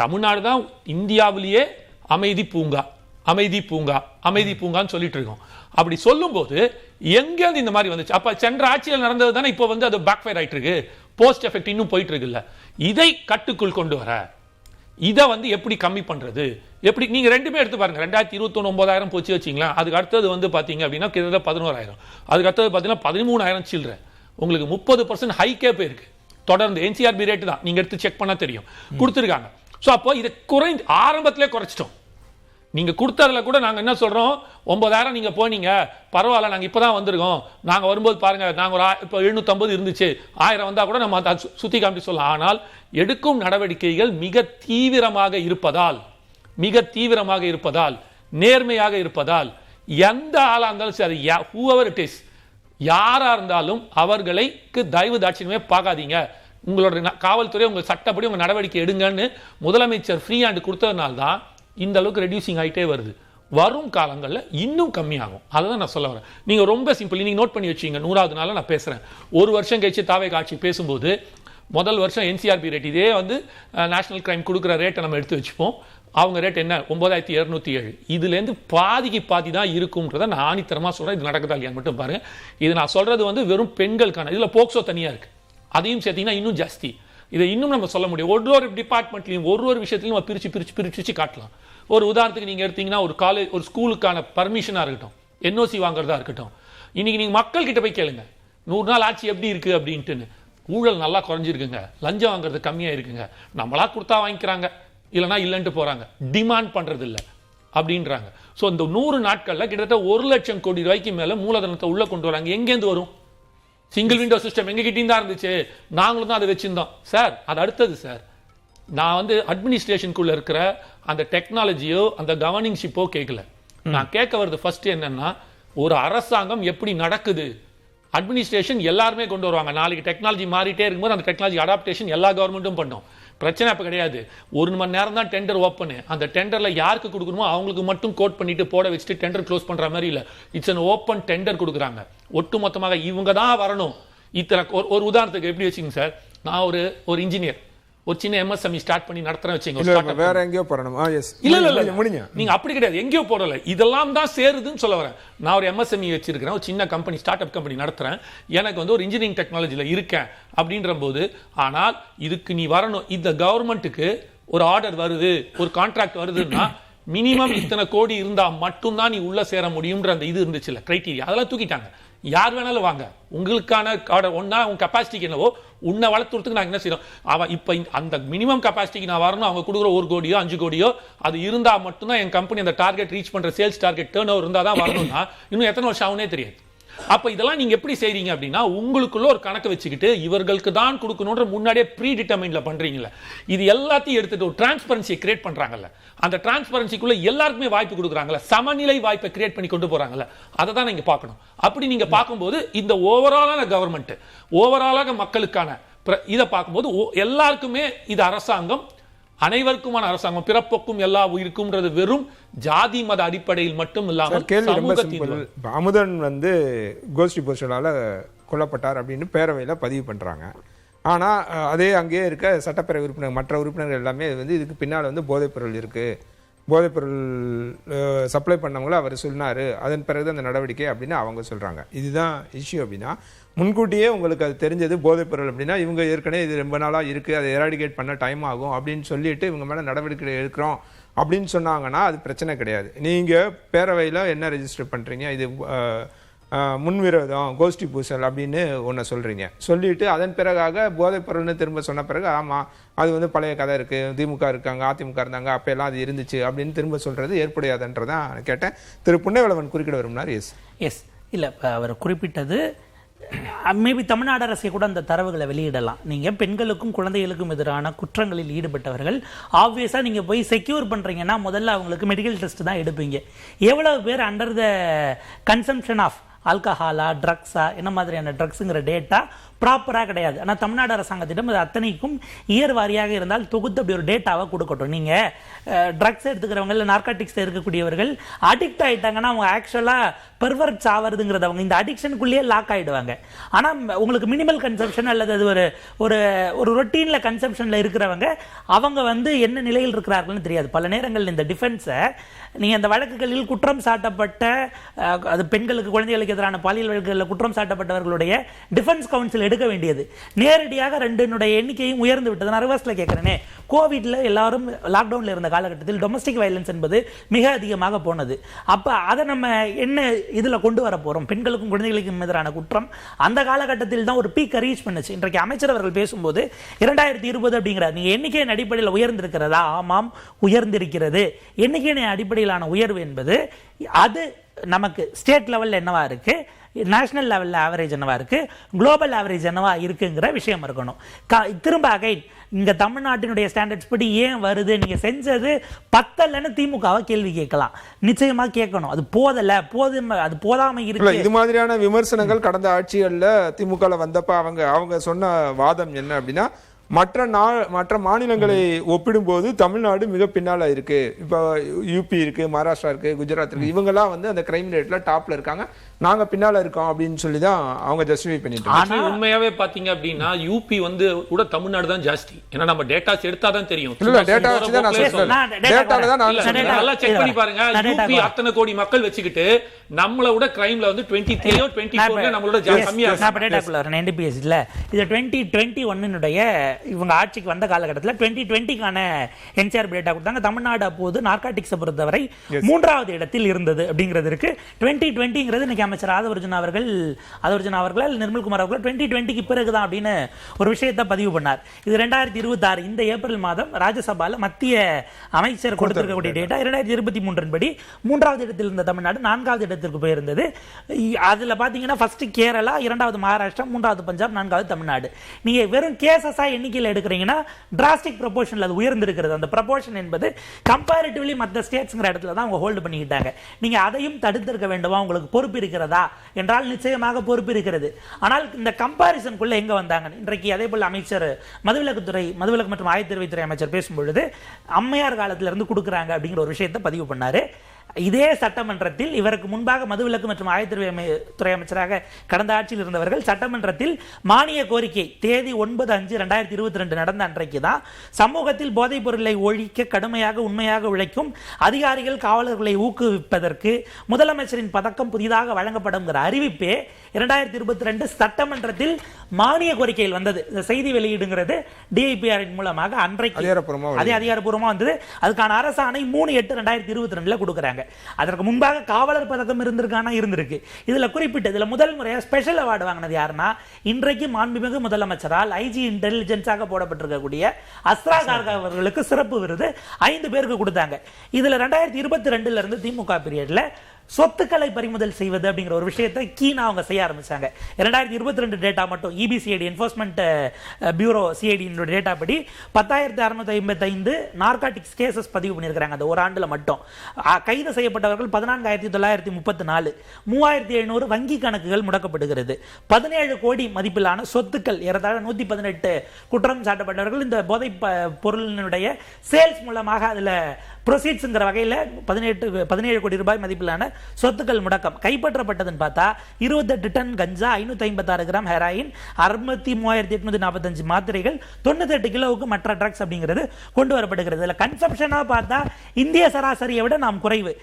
தமிழ்நாடு தான் இந்தியாவிலேயே அமைதி பூங்கா அமைதி பூங்கா அமைதி பூங்கான்னு சொல்லிட்டு இருக்கோம். அப்படி சொல்லும்போது எங்கேருந்து இந்த மாதிரி வந்துச்சு? அப்ப சென்ற ஆட்சியில் நடந்தது தானே இப்போ வந்து அது பேக் ஃபயர் ஆயிட்டு இருக்கு, போஸ்ட் எஃபெக்ட் இன்னும் போயிட்டு இருக்குல்ல. இதை கட்டுக்குள் கொண்டு வர இதை வந்து எப்படி கம்மி பண்றது? எப்படி நீங்க ரெண்டுமே எடுத்து பாருங்க. 2021 9,000 போச்சு வச்சிங்களா, அதுக்கு அடுத்தது வந்து பாத்தீங்க அப்படின்னா கிட்டத்தட்ட 11,000, அதுக்கு அடுத்தது பார்த்தீங்கன்னா 13,000 சில்லற. உங்களுக்கு 30% ஹைக்கே போயிருக்கு தொடர்ந்து. NCRB ரேட்டு தான் நீங்க எடுத்து செக் பண்ணா தெரியும் கொடுத்துருக்காங்க. ஸோ அப்போ இதை குறைந்து ஆரம்பத்திலே குறைச்சிட்டோம். நீங்க கொடுத்ததுல கூட நாங்க என்ன சொல்றோம், 9,000 நீங்க போனீங்க பரவாயில்ல, நாங்க இப்பதான் வந்திருக்கோம், நாங்க வரும்போது பாருங்க நாங்க ஒரு இப்போ 750 இருந்துச்சு, 1000 வந்தா கூட நம்ம அதை சுத்தி காமிச்சு சொல்லலாம். ஆனால் எடுக்கும் நடவடிக்கைகள் மிக தீவிரமாக இருப்பதால் நேர்மையாக இருப்பதால் எந்த ஆளா இருந்தாலும் சரி, whoever it is, யாரா இருந்தாலும் அவர்களுக்கு தயவு தாட்சியமே பார்க்காதீங்க. உங்களோட காவல்துறை உங்க சட்டப்படி உங்க நடவடிக்கை எடுங்கன்னு முதலமைச்சர் ஃப்ரீ ஹேண்ட் கொடுத்ததுனால தான் இந்த அளவுக்கு ரெடியூசிங் ஆகிட்டே வருது. வரும் காலங்களில் இன்னும் கம்மியாகும். அதுதான் நான் சொல்ல வரேன். நீங்க ரொம்ப சிம்பிள், நீங்க நோட் பண்ணி வச்சீங்க. 100வது நாள் நான் பேசுறேன். ஒரு வருஷம் கழிச்சு தாவே காட்சி பேசும்போது முதல் வருஷம் NCRB ரேட் இதே வந்து நேஷனல் கிரைம் கொடுக்குற ரேட்டை நம்ம எடுத்து வச்சுப்போம். அவங்க ரேட் என்ன 9,207. இதுலேருந்து பாதிக்கு பாதி தான் இருக்கும்ன்றதை நான் ஆணித்தரமாக சொல்கிறேன். இது நடக்குதா இல்லையா மட்டும் பாருங்க. இது நான் சொல்றது வந்து வெறும் பெண்களுக்கான, இதில் போக்சோ தனியாக இருக்கு, அதையும் சேர்த்தீங்கன்னா இன்னும் ஜாஸ்தி. இதை இன்னும் நம்ம சொல்ல முடியும். ஒரு டிபார்ட்மெண்ட்லையும் ஒரு விஷயத்திலையும் நம்ம பிரிச்சு காட்டலாம். ஒரு உதாரணத்துக்கு நீங்க எடுத்தீங்கன்னா ஒரு காலேஜ் ஒரு ஸ்கூலுக்கான பர்மிஷனாக இருக்கட்டும், NOC வாங்குறதா இருக்கட்டும், இன்னைக்கு நீங்க மக்கள் கிட்ட போய் கேளுங்க 100 நாள் ஆட்சி எப்படி இருக்கு அப்படின்ட்டுன்னு. ஊழல் நல்லா குறைஞ்சிருக்குங்க, லஞ்சம் வாங்குறது கம்மியாக இருக்குங்க, நம்மளா கொடுத்தா வாங்கிக்கிறாங்க, இல்லைனா இல்லைன்ட்டு போறாங்க, டிமாண்ட் பண்றது இல்லை அப்படின்றாங்க. ஸோ இந்த 100 நாட்கள்ல கிட்டத்தட்ட 1,00,000 கோடி ரூபாய்க்கு மேல மூலதனத்தை உள்ள கொண்டு வராங்க. எங்கேருந்து வரும்? சிங்கிள் விண்டோ சிஸ்டம் எங்க கிட்டேயும் தான் இருந்துச்சு, நாங்களும் தான் அதை வச்சிருந்தோம் சார். அது அடுத்தது சார். நான் வந்து அட்மினிஸ்ட்ரேஷனுக்குள்ள இருக்கிற அந்த டெக்னாலஜியோ அந்த கவர்னிங்ஷிப்போ கேட்கல. நான் கேட்க வருது ஃபர்ஸ்ட் என்னன்னா, ஒரு அரசாங்கம் எப்படி நடக்குது. அட்மினிஸ்ட்ரேஷன் எல்லாருமே கொண்டு வருவாங்க. நாளைக்கு டெக்னாலஜி மாறிட்டே இருக்கும்போது அந்த டெக்னாலஜி அடாப்டேஷன் எல்லா கவர்மெண்ட்டும் பண்ணும். பிரச்சனை அப்ப கிடையாது. 1 மணி நேரம் தான் டெண்டர் ஓப்பன். அந்த டெண்டர்ல யாருக்கு கொடுக்கணுமோ அவங்களுக்கு மட்டும் கோட் பண்ணிட்டு போட வச்சுட்டு டெண்டர் க்ளோஸ் பண்ற மாதிரி இல்ல. இட்ஸ் an ஓப்பன் டெண்டர் கொடுக்குறாங்க. ஒட்டு மொத்தமாக இவங்க தான் வரணும். இத்தனை ஒரு உதாரணத்துக்கு எப்படி வச்சுங்க சார், நான் ஒரு இன்ஜினியர் ஒரு சின்ன MSME ஸ்டார்ட் பண்ணி நடத்துறேன் வச்சுங்க. வேற எங்கேயோ போறணும். இல்ல நீங்க அப்படி கிடையாது, எங்கேயோ போடல, இதெல்லாம் தான் சேருதுன்னு சொல்ல வரேன். நான் ஒரு MSME வச்சிருக்கிறேன், ஒரு சின்ன கம்பெனி ஸ்டார்ட் அப் கம்பெனி நடத்துறேன், எனக்கு வந்து ஒரு இன்ஜினியரிங் டெக்னாலஜில இருக்கேன் அப்படின்ற போது, ஆனால் இதுக்கு நீ வரணும். இந்த கவர்மெண்ட்டுக்கு ஒரு ஆர்டர் வருது, ஒரு கான்ட்ராக்ட் வருதுன்னா மினிமம் இத்தனை கோடி இருந்தா மட்டும்தான் நீ உள்ள சேர முடியும்ன்ற அந்த இது இருந்துச்சுல்ல கிரைட்டீரியா, அதெல்லாம் தூக்கிட்டாங்க. யார் வேணாலும் வாங்க, உங்களுக்கான ஆர்டர் ஒன்னா உங்க கெப்பாசிட்டிக்கு என்னவோ உன்னை வளர்த்துறதுக்கு நாங்கள் என்ன செய்யறோம். அவன் இப்போ அந்த மினிமம் கெப்பாசிட்டிக்கு நான் வரணும், அவங்க கொடுக்குற 1 கோடியோ 5 கோடியோ அது இருந்தா மட்டும்தான் என் கம்பெனி அந்த டார்கெட் ரீச் பண்ற சேல்ஸ் டார்கெட் டர்ன் ஓவர் இருந்தா தான் வரணும்னா இன்னும் எத்தனை வருஷம் ஆகுனே தெரியாது. அப்ப இதெல்லாம் நீங்க எப்படி செய்றீங்க அப்படின்னா, உங்களுக்குள்ள ஒரு கணக்கு வச்சுக்கிட்டு இவர்களுக்கு தான் கொடுக்கணும்ன்ற முன்னாடியே ப்ரீ டிட்டர்மைன்ல பண்றீங்கல்ல. இது எல்லாத்தையும் எடுத்துட்டு ஒரு டிரான்ஸ்பரன்சியை கிரியேட் பண்றாங்கல்ல, அந்த டிரான்ஸ்பரன்சிக்குள்ள எல்லாருக்குமே வாய்ப்பு கொடுக்குறாங்கல்ல, சமநிலை வாய்ப்பை கிரியேட் பண்ணி கொண்டு போறாங்கல்ல, அதை தான் நீங்க பார்க்கணும். அப்படி நீங்க பார்க்கும்போது இந்த ஓவராலான கவர்மெண்ட், ஓவராலாக மக்களுக்கான இதை பார்க்கும்போது எல்லாருக்குமே இது அரசாங்கம் அனைவருக்குமான அரசாங்கம், பிறப்புக்கும் எல்லா உயிருக்கும்ன்றது வெறும் ஜாதி மத அடிப்படையில் மட்டும் இல்லாமல். அமுதன் வந்து கோஷ்டி போஸ்டலால கொல்லப்பட்டார் அப்படின்னு பேரவையில் பதிவு பண்றாங்க. ஆனா அதே அங்கேயே இருக்க சட்டப்பேரவை உறுப்பினர் மற்ற உறுப்பினர்கள் எல்லாமே வந்து இதுக்கு பின்னால் வந்து போதைப்பொருள் இருக்கு, போதைப்பொருள் சப்ளை பண்ணவங்கள அவர் சொன்னாரு, அதன் பிறகு அந்த நடவடிக்கை அப்படின்னு அவங்க சொல்றாங்க. இதுதான் இஷ்யூ. அப்படின்னா முன்கூட்டியே உங்களுக்கு அது தெரிஞ்சது போதைப்பொருள் அப்படின்னா இவங்க ஏற்கனவே இது ரொம்ப நாளாக இருக்குது, அதை எராடிகேட் பண்ண டைம் ஆகும் அப்படின்னு சொல்லிட்டு இவங்க மேலே நடவடிக்கை எடுக்கிறோம் அப்படின்னு சொன்னாங்கன்னா அது பிரச்சனை கிடையாது. நீங்கள் பேரவையில் என்ன ரெஜிஸ்டர் பண்ணுறீங்க, இது முன்விரோதம் கோஷ்டி பூசல் அப்படின்னு ஒன்று சொல்கிறீங்க, சொல்லிட்டு அதன் பிறகாக போதைப்பொருள்னு திரும்ப சொன்ன பிறகு ஆமாம் அது வந்து பழைய கதை இருக்குது, திமுக இருக்காங்க அதிமுக இருந்தாங்க அப்போல்லாம் அது இருந்துச்சு அப்படின்னு திரும்ப சொல்கிறது ஏற்புடையாதுன்றதான் கேட்டேன். திரு புண்ணியவளவன் குறுக்கிட வரும்னார். எஸ் இல்லை, இப்போ அவர் குறிப்பிட்டது மேபி தமிழ்நாடு அரசை கூட அந்த தரவுகளை வெளியிடலாம். நீங்கள் பெண்களுக்கும் குழந்தைகளுக்கும் எதிரான குற்றங்களில் ஈடுபட்டவர்கள் ஆப்வியஸாக நீங்கள் போய் செக்யூர் பண்ணுறீங்கன்னா முதல்ல அவங்களுக்கு மெடிக்கல் டெஸ்ட் தான் எடுப்பீங்க. எவ்வளவு பேர் அண்டர் த கன்சம்ஷன் ஆஃப் ஆல்கஹாலா ட்ரக்ஸா என்ன மாதிரியான ட்ரக்ஸுங்கிற டேட்டா ப்ராப்பராக கிடையாது. ஆனால் தமிழ்நாடு அரசாங்கத்திடம் அது அத்தனைக்கும் இயர் வாரியாக இருந்தால் தொகுத்து அப்படி ஒரு டேட்டாவை கொடுக்கட்டும். நீங்கள் ட்ரக்ஸ் எடுத்துக்கிறவங்க இல்லை நார்காட்டிக்ஸ் இருக்கக்கூடியவர்கள் அடிக்ட் ஆகிட்டாங்கன்னா அவங்க ஆக்சுவலாக பெர்வர்ட்ஸ் ஆவறதுங்கிறது அவங்க இந்த அடிக்ஷனுக்குள்ளேயே லாக் ஆகிடுவாங்க. ஆனால் உங்களுக்கு மினிமல் கன்சப்ஷன் அல்லது அது ஒரு ஒரு ரொட்டீனில் கன்சப்ஷனில் இருக்கிறவங்க அவங்க வந்து என்ன நிலையில் இருக்கிறார்கள்னு தெரியாது. பல நேரங்களில் இந்த டிஃபென்ஸை நீங்கள் அந்த வழக்குகளில் குற்றம் சாட்டப்பட்ட அது பெண்களுக்கு குழந்தைகளுக்கு எதிரான பாலியல் வழக்குகளில் குற்றம் சாட்டப்பட்டவர்களுடைய டிஃபென்ஸ் கவுன்சில் எடுக்க வேண்டியது. நேரடியாக ரெண்டினுடைய எண்ணிக்கையும் உயர்ந்து விட்டது. நான் ரிவர்ஸில் கேட்குறேனே, கோவிட்ல எல்லாரும் லாக்டவுனில் இருந்த காலகட்டத்தில் டொமஸ்டிக் வயலன்ஸ் என்பது மிக அதிகமாக போனது. அப்போ அதை நம்ம என்ன இதில் கொண்டு வர போகிறோம்? பெண்களுக்கும் குழந்தைகளுக்கும் எதிரான குற்றம் அந்த காலகட்டத்தில் தான் ஒரு பீக்கை ரீச் பண்ணுச்சு. இன்றைக்கு அமைச்சர் அவர்கள் பேசும்போது 2020 அப்படிங்கிறார். நீங்கள் எண்ணிக்கையின் அடிப்படையில் உயர்ந்திருக்கிறதா? ஆமாம், உயர்ந்திருக்கிறது. எண்ணிக்கையின் அடிப்படையிலான உயர்வு என்பது அது நமக்கு ஸ்டேட் லெவலில் என்னவா இருக்கு, நேஷனல் லெவலில் ஆவரேஜ் என்னவா இருக்கு, குளோபல் ஆவரேஜ் என்னவா இருக்குங்கிற விஷயம் இருக்கணும். திரும்ப அகைன் இங்க தமிழ்நாட்டினுடைய ஸ்டாண்டர்ட்ஸ் படி ஏன் வருது, நீங்க செஞ்சது பத்தலன்னு திமுகவை கேள்வி கேட்கலாம். நிச்சயமா கேட்கணும். அது போதல, அது போதாம இருக்கு. இது மாதிரியான விமர்சனங்கள் கடந்த ஆட்சிகள்ல திமுக வந்தப்ப அவங்க சொன்ன வாதம் என்ன அப்படின்னா, மற்ற மாநிலங்களை ஒப்பிடும்போது தமிழ்நாடு மிக பின்னால இருக்கு. இப்போ யூபி இருக்கு, மகாராஷ்டிரா இருக்கு, குஜராத் இருக்கு, இவங்கெல்லாம் வந்து அந்த கிரைம் ரேட்ல டாப்ல இருக்காங்க, நாங்க பின்னால இருக்கோம் அப்படின்னு சொல்லி தான் அவங்க ஜஸ்டிஃபை பண்ணிட்டு. ஆனா உண்மையாவே பாத்தீங்க அப்படின்னா யூபி வந்து கூட தமிழ்நாடு தான் ஜாஸ்தி. ஏன்னா நம்ம டேட்டாஸ் எடுத்தா தான் தெரியும். இல்ல டேட்டா வச்சு தான் நான் சொல்றேன். டேட்டால தான் நான் சொல்றேன். நல்லா செக் பண்ணி பாருங்க. யூபி அத்தனை கோடி மக்கள் வச்சுக்கிட்டு நம்மள விட கிரைம்ல வந்து 23 24 நம்மளோட கம்மியா இருக்கு. நான் டேட்டாக்குள்ள வரேன். NDPS இல்ல இது 2021 னுடைய இவங்க ஆட்சிக்கு வந்த காலகட்டத்தில் 2020க்கான என்சிஆர் டேட்டா கொடுத்தாங்க. தமிழ்நாடு அப்போது நார்காட்டிக்ஸை பொறுத்தவரை 3வது இடத்தில் இருந்தது அப்படிங்கிறது இருக்கு. 2020ங்கிறது இன்னைக்கு அமைச்சர் ஆதவர்ஜுனா அவர்கள் நிர்மல்குமார் அவர்கள் 2020க்கு பிறகுதான் அப்படின்னு ஒரு விஷயத்தை பதிவு பண்ணார். இது 2026 இந்த ஏப்ரல் மாதம் ராஜ்யசபால மத்திய அமைச்சர் கொடுத்திருக்கக்கூடிய டேட்டா 2023 படி 3வது இடத்தில் இருந்த தமிழ்நாடு 4வது இடத்திற்கு போயிருந்தது. அதுல பாத்தீங்கன்னா ஃபர்ஸ்ட் கேரளா, 2வது மகாராஷ்டிரா, 3வது பஞ்சாப், 4வது தமிழ்நாடு. நீங்க வெறும் கேசஸா எண்ணிக்கையில் எடுக்கிறீங்கன்னா டிராஸ்டிக் ப்ரொபோர்ஷன்ல அது உயர்ந்திருக்கிறது. அந்த ப்ரொபோர்ஷன் என்பது கம்பேரிட்டிவ்லி மற்ற ஸ்டேட்ஸ்ங்கிற இடத்துல தான் அவங்க ஹோல்டு பண்ணிக்கிட்டாங்க. நீங்க அதையும் தடுத்திருக்க வேண்டுமா? உங்களுக்கு பொறுப்பு இருக்கிறதா என்றால் நிச்சயமாக பொறுப்பு இருக்கிறது. ஆனால் இந்த கம்பாரிசனுக்குள்ள எங்க வந்தாங்க? இன்றைக்கு அதே போல அமைச்சர் மதுவிலக்கு மற்றும் ஆயத்தீர்வைத்துறை அமைச்சர் பேசும்பொழுது அம்மையார் காலத்துல இருந்து கொடுக்குறாங்க அப்படிங்கிற ஒரு விஷயத்தை பதிவு பண்ணாரு. இதே சட்டமன்றத்தில் இவருக்கு முன்பாக மதுவிலக்கு மற்றும் ஆயத்தீர்வை அமைச்சராக கடந்த ஆட்சியில் இருந்தவர்கள் சட்டமன்றத்தில் மானிய கோரிக்கை தேதி 9/5/2022 நடந்த அன்றைக்கு தான் சமூகத்தில் போதைப் பொருளை ஒழிக்க கடுமையாக உண்மையாக உழைக்கும் அதிகாரிகள் காவலர்களை ஊக்குவிப்பதற்கு முதலமைச்சரின் பதக்கம் புதிதாக வழங்கப்படும் அறிவிப்பே 2022 சட்டமன்றத்தில் மானிய கோரிக்கையில் வந்தது. இந்த செய்தி வெளியீடுங்கிறது DIPR மூலமாக அன்றைக்கு அதிகாரப்பூர்வமா வந்தது. அதுக்கான அரசாணை 3/8/2022 கொடுக்குறாங்க. அதற்கு முன்பாக காவலர் பதக்கம் இருந்திருக்கு. இதுல குறிப்பிட்டு இதுல முதல் முறையா ஸ்பெஷல் அவார்டு வாங்கினது யாருன்னா இன்றைக்கு மாண்புமிகு முதலமைச்சரால் IG இன்டெலிஜென்ஸாக போடப்பட்டிருக்கக்கூடிய அஸ்ரா கார்கா அவர்களுக்கு சிறப்பு விருது 5 பேருக்கு கொடுத்தாங்க. இதுல 2022 இருந்து திமுக பீரியட்ல சொத்துக்களை பறிமுதல் செய்வது அப்படிங்கிற ஒரு விஷயத்தை கீனா அவங்க செய்ய ஆரம்பிச்சாங்க. 2022 டேட்டா மட்டும் EBCID enforcement bureau CID data படி 10,655 நார்காட்டிக்ஸ் கேசஸ் பதிவு பண்ணியிருக்காங்க. அந்த ஒரு ஆண்டுல மட்டும் கைது செய்யப்பட்டவர்கள் 14,934, 3,700 வங்கி கணக்குகள் முடக்கப்படுகிறது, 17 கோடி மதிப்பிலான சொத்துக்கள், ஏறத்தாழ 118 குற்றம் சாட்டப்பட்டவர்கள் இந்த போதை பொருளினுடைய சேல்ஸ் மூலமாக அதுல ப்ரொசீட்ஸ்ங்கிற வகையில் 17 கோடி ரூபாய் மதிப்பிலான சொத்துக்கள் முடக்கம். கைப்பற்றப்பட்டதுன்னு பார்த்தா 28 டன் கஞ்சா, 556 கிராம் ஹெராயின், 63,845 மாத்திரைகள், 98 கிலோவுக்கு மற்ற ட்ரக்ஸ் அப்படிங்கிறது கொண்டு வரப்படுகிறது. கன்சப்ஷனா பார்த்தா இந்திய சராசரியை விட நாம் குறைவு.